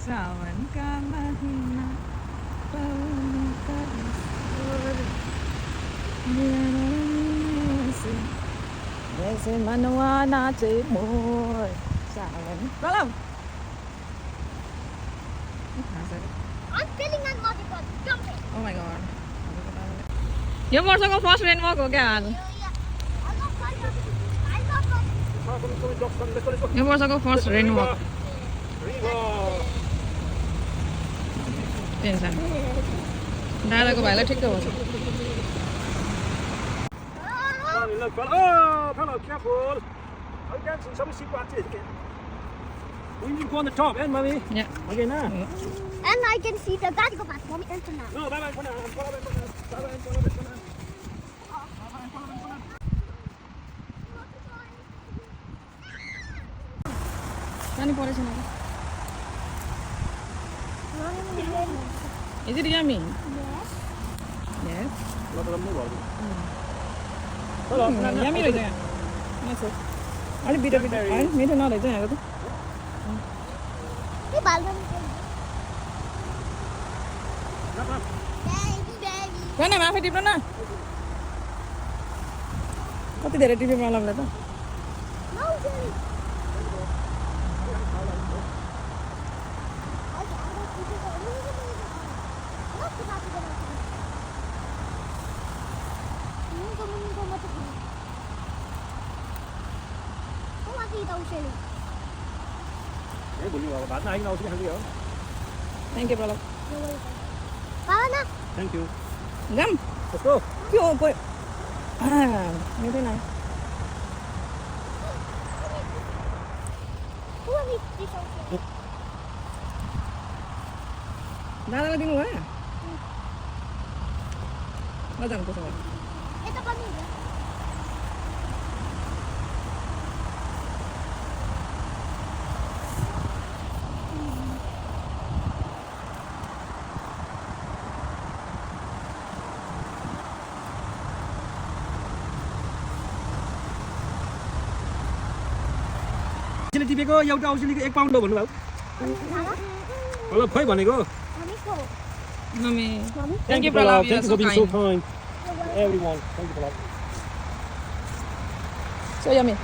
सावन का महीना पवन का सुर ऐसे मनवा नाचे मोर सावन चलो I'm feeling unlogical. Jumping. Oh my god ये वर्षको फर्स्ट रेनवक हो क्या आज यो वर्षको फर्स्ट रेनवक टेन्सन डाँडाको भाइलाई ठिक्क हो Hello, careful. I'm dancing some sheep watches. We need to go on the top, and mommy. Yeah. Okay, now. And I can see the guy go back. Mommy, enter now. No, bye bye for now. Follow me for now. Bye bye for now. पानी परेछ नि Is it yummy? Yes. Yes. Hello. Yummy रहेछ यहाँ अलिक बिटो बिटो होइन मिठो नरहेछ यहाँको त Hey, Balram. गर्न आफै टिप्नु न कति धेरै टिप्यो मलमले त Hey, buli baba. Baat na aayegi na usi khandi ho. Thank you Pralabh Baba, Thank you. जाम Let's go. के हो कोही मिठै न दादालाई दिनु भयो नजानु त्यसो भए यसले टिपेको एउटा औषधिको 1 पाउन्ड हो भन्नुभयो प्रलभ खोइ भनेको mummy Mommy? Thank you Pralabh Thank you for being so kind to everyone. Thank you, Pralab. So yummy.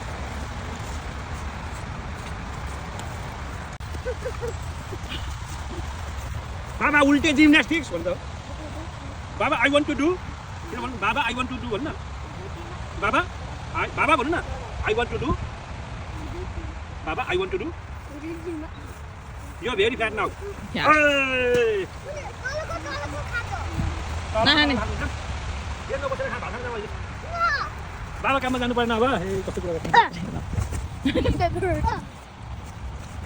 Baba, ulte gymnastics भन्छ Baba, I want to do. किन भन्नु Baba, I want to do भन्नु न Baba, Baba भन्नु न I want to do. Baba, I want to do. You are very fat now. Yeah. Hey! नानी हेर्नु बसेर खा भात खान जाऊ बाबा काममा जानु पर्दैन अब ए कस्तो कुरा गर्छ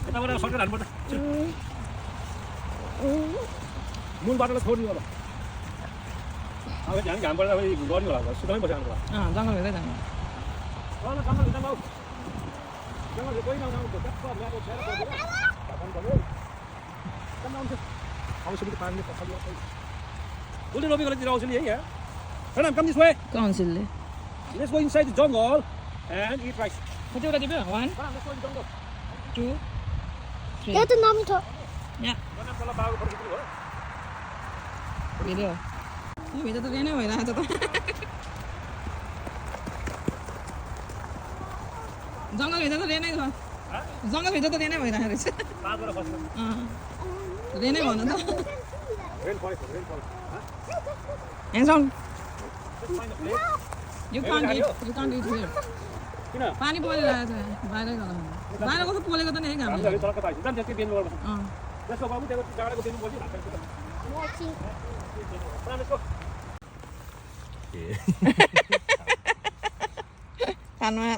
यताबाट सर्कल हान्नुपर्छ मूल बाटोलाई छोड्नु अब अब झ्याङ घाम पर्दा गर्नु होला सुतामै बसेर आउनु होला जङ्गल हेर्दै जानु ल जङ्गल हिँड्दा जाऊ जङ्गल कोही नआउनु ट्याक्क ल्याएको छेर पर्दैन भात पर्यो कम आउँछ औषधि पानीले पखाल्यो We'll do it here. Come this way. काउन्सिलले Let's go inside the jungle and eat rice. कतिवटा टिप्यो 1 Let's go in the jungle. 2 3 Get the number to. Yeah video यो भित्र त रेनै भइरहेको छ त जङ्गलभित्र त रेनै छ जङ्गलभित्र त रेनै भइरहेको रहेछ रेनै भन त Rainfall. Hands on. Just find a place. You can't eat here. किन पानी परिरहेको छ बाहिरै गएर बाहिर कस्तो पोलेको त नि है घामले हामीले चलक पाइन्छ जान्छ त्यो बेन गर्नु अँ त्यसको बाबु त्यो जाडाको बेन बोल्छ भात खान्छ Watching. त्यसको खानमा